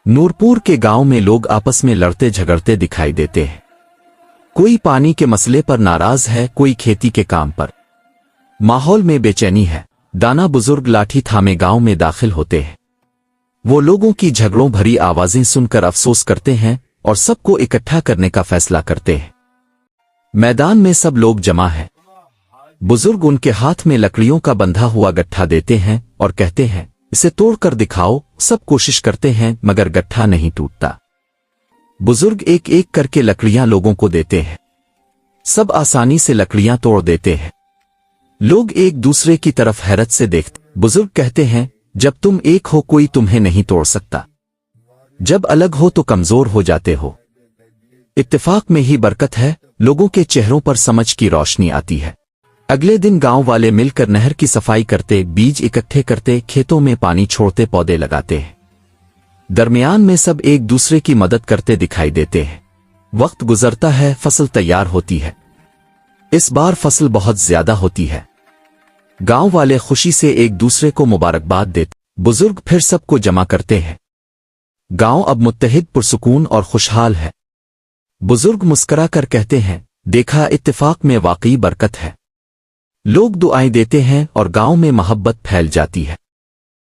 नूरपुर के गांव में लोग आपस में लड़ते झगड़ते दिखाई देते हैं। कोई पानी के मसले पर नाराज है, कोई खेती के काम पर। माहौल में बेचैनी है। दाना बुजुर्ग लाठी थामे गांव में दाखिल होते हैं। वो लोगों की झगड़ों भरी आवाजें सुनकर अफसोस करते हैं और सबको इकट्ठा करने का फैसला करते हैं। मैदान में सब लोग जमा हैं। बुजुर्ग उनके हाथ में लकड़ियों का बंधा हुआ गट्ठा देते हैं और कहते हैं, इसे तोड़कर दिखाओ। सब कोशिश करते हैं मगर गट्ठा नहीं टूटता। बुजुर्ग एक एक करके लकड़ियां लोगों को देते हैं। सब आसानी से लकड़ियां तोड़ देते हैं। लोग एक दूसरे की तरफ हैरत से देखते। बुजुर्ग कहते हैं, जब तुम एक हो कोई तुम्हें नहीं तोड़ सकता। जब अलग हो तो कमजोर हो जाते हो। इत्तेफाक में ही बरकत है। लोगों के चेहरों पर समझ की रोशनी आती है। अगले दिन गांव वाले मिलकर नहर की सफाई करते, बीज इकट्ठे करते, खेतों में पानी छोड़ते, पौधे लगाते हैं। दरमियान में सब एक दूसरे की मदद करते दिखाई देते हैं। वक्त गुजरता है, फसल तैयार होती है। इस बार फसल बहुत ज्यादा होती है। गांव वाले खुशी से एक दूसरे को मुबारकबाद देते। बुजुर्ग फिर सबको जमा करते हैं। गांव अब मुत्तहिद, पुरसुकून और खुशहाल है। बुजुर्ग मुस्करा कर कहते हैं, देखा, इत्तेफाक में वाकई बरकत है। लोग दुआएं देते हैं और गांव में मोहब्बत फैल जाती है।